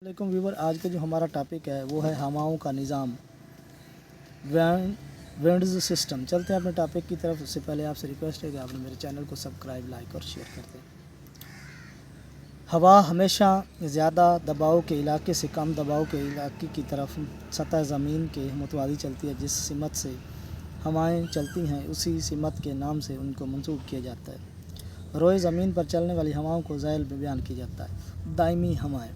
वालेकुम व्यूवर, आज का जो हमारा टॉपिक है वो है हवाओं का निज़ाम, विंड्स सिस्टम। चलते हैं अपने टॉपिक की तरफ। उससे पहले आपसे रिक्वेस्ट है कि आपने मेरे चैनल को सब्सक्राइब, लाइक और शेयर कर दें। हवा हमेशा ज़्यादा दबाव के इलाके से कम दबाव के इलाके की तरफ सतह ज़मीन के मुतवाज़ी चलती है। जिस सिमत से हवाएं चलती हैं उसी सिमत के नाम से उनको मंसूब किया जाता है। रोए ज़मीन पर चलने वाली हवाओं को ज़ैल में बयान किया जाता है। दायमी हवाएँ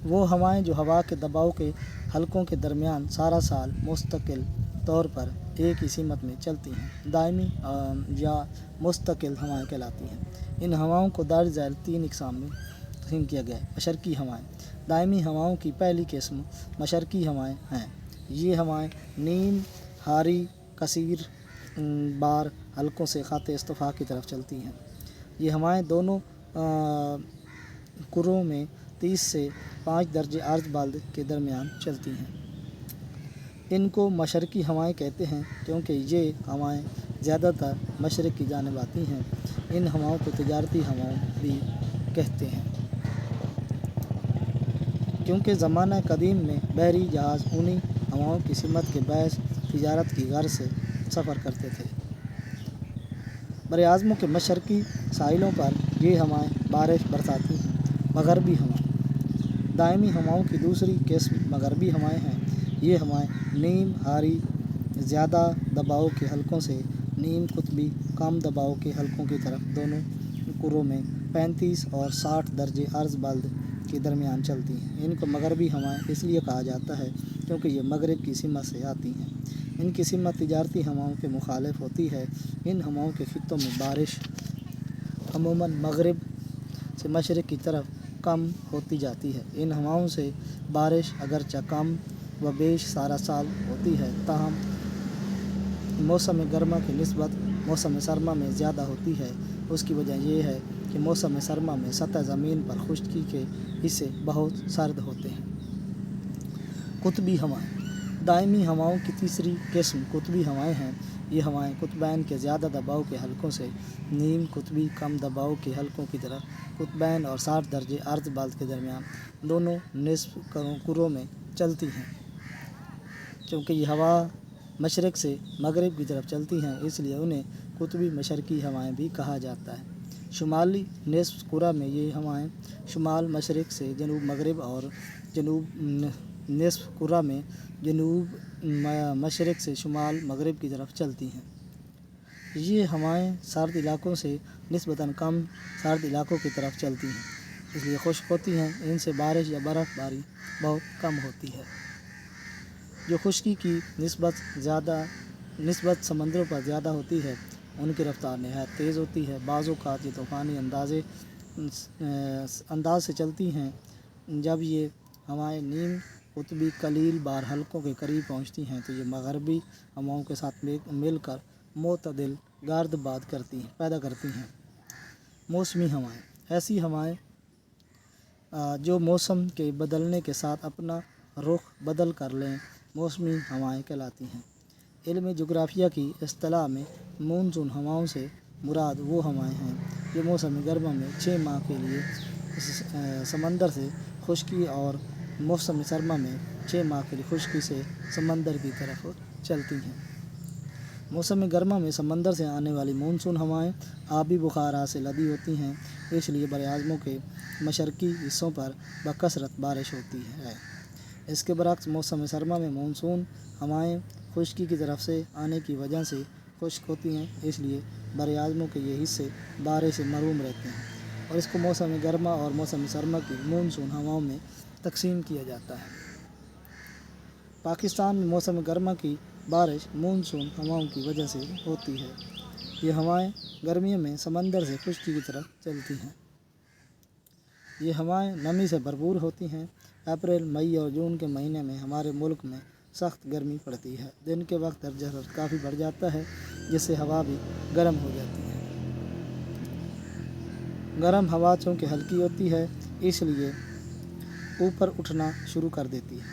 वो हवाएं जो हवा के दबाव के हलकों के दरमियान सारा साल मुस्तकिल तौर पर एक ही सिमत में चलती हैं, दायमी या मुस्तकिल हवाएं कहलाती हैं। इन हवाओं को दर्ज झैल 3 अक़साम में तक़सीम किया गया है। मशरक़ी हवाएं। दायमी हवाओं की पहली किस्म मशरक़ी हवाएं हैं। ये हवाएं नीम हारी कसीर बार हलकों से ख़ाते इस्तफ़ा की तरफ चलती हैं। ये हवाएं दोनों कुर्रों में 30 से 5 दर्जे अर्ज़ बाल्द के दरमियान चलती हैं। इनको मशरक़ी हवाएं कहते हैं क्योंकि ये हवाएं ज़्यादातर मशरक़ की जानिब आती हैं। इन हवाओं को तिजारती हवाएं भी कहते हैं क्योंकि ज़माना कदीम में बहरी जहाज़ उन्हीं हवाओं की सिमत के बैस तिजारत की गर्ज़ से सफ़र करते थे। बरआज़मों के मशरक़ी साहिलों पर ये हवाएं बारिश बरसाती हैं। मग़रबी हवाएं। दायमी हवाओं की दूसरी किस्म मग़रबी हवाएं हैं। ये हवाएं नीम हारी ज़्यादा दबाव के हलकों से नीम कुतबी कम दबाव के हलकों की तरफ दोनों कुर्रों में 35 और 60 दर्जे अर्ज़ बाल्द के दरमियान चलती हैं। इनको मग़रबी हवाएं इसलिए कहा जाता है क्योंकि ये मग़रिब की सिमत से आती हैं। इनकी सिमत तिजारती हवाओं के मुखालिफ होती है। इन हवाओं के खित्तों में बारिश अमूमन मग़रिब से मशरिक़ की तरफ कम होती जाती है। इन हवाओं से बारिश अगरचे कम व बेश सारा साल होती है, ताहम मौसम गर्मा की निस्बत मौसम सरमा में ज़्यादा होती है। उसकी वजह यह है कि मौसम सरमा में सतह ज़मीन पर खुश्की के हिस्से बहुत सर्द होते हैं। कुतबी हवाएं। दायमी हवाओं की तीसरी किस्म कुतबी हवाएं हैं। ये हवाएं कुतबैन के ज़्यादा दबाव के हलकों से नीम कुतबी कम दबाव के हलकों की तरफ कुतबैन और 60 दर्जे अर्ज़ बाल्द के दरमियान दोनों निस्फ़ कुर्रों में चलती हैं। क्योंकि ये हवा मशरिक़ से मग़रिब की तरफ चलती हैं इसलिए उन्हें कुतबी मशरक़ी हवाएं भी कहा जाता है। शुमाली निस्फ़ कुर्रा में ये हवाएं शुमाल मशरिक़ से जनूब मग़रिब और जनूब निस्फ़ कुर्रा में जनूब मशरिक़ से शुमाल मग़रिब की तरफ चलती हैं। ये हवाएं सर्द इलाकों से निस्बतन कम सर्द इलाकों की तरफ चलती हैं इसलिए खुश्क होती हैं। इनसे बारिश या बर्फ़बारी बहुत कम होती है। जो खुश्की की निस्बत समंदरों पर ज़्यादा होती है उनकी रफ्तार नहायत तेज़ होती है। बाज़ औक़ात ये तूफ़ानी अंदाज़ से चलती हैं। जब ये हवाएं नीम कुतबी कलील बार हलकों के करीब पहुँचती हैं तो ये मग़रबी हवाओं के साथ मिलकर मोतदिल गर्द पैदा करती हैं। मौसमी हवाएं। ऐसी हवाएं जो मौसम के बदलने के साथ अपना रुख बदल कर लें मौसमी हवाएं कहलाती हैं। इल्म जोग्राफिया की इस्तिलाह में मानसून हवाओं से मुराद वो हवाएं हैं जो मौसम गर्मा में 6 माह के लिए समंदर से खुश्की और मौसम सरमा में 6 माह के लिए खुश्की से समंदर की तरफ चलती हैं। मौसम गर्मा में समंदर से आने वाली मानसून हवाएं आबी बुखारात से लदी होती हैं इसलिए बरआज़मों के मशरक़ी हिस्सों पर बकसरत बारिश होती है। इसके बरक्स मौसम सरमा में मानसून हवाएं खुश्की की तरफ से आने की वजह से खुश्क होती हैं इसलिए बरआज़मों के ये हिस्से बारिश से महरूम रहते हैं और इसको मौसम गर्मा और मौसम सरमा की मानसून हवाओं में तक़सीम किया जाता है। पाकिस्तान में मौसम गर्मा की बारिश मानसून हवाओं की वजह से होती है। ये हवाएं गर्मियों में समंदर से खुश्की की तरफ चलती हैं। ये हवाएं नमी से भरपूर होती हैं। अप्रैल मई और जून के महीने में हमारे मुल्क में सख्त गर्मी पड़ती है। दिन के वक्त दर्जा हरारत काफ़ी बढ़ जाता है जिससे हवा भी गर्म हो जाती है। गर्म हवा चूँकि हल्की होती है इसलिए ऊपर उठना शुरू कर देती है।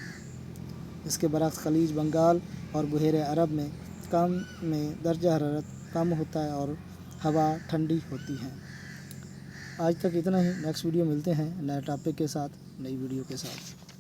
इसके बरक्स खलीज बंगाल और बहरे अरब में दर्जा हरारत कम होता है और हवा ठंडी होती है। آج تک اتنا ہی، نیکسٹ ویڈیو ملتے ہیں نئے ٹاپک کے ساتھ، نئی ویڈیو کے ساتھ۔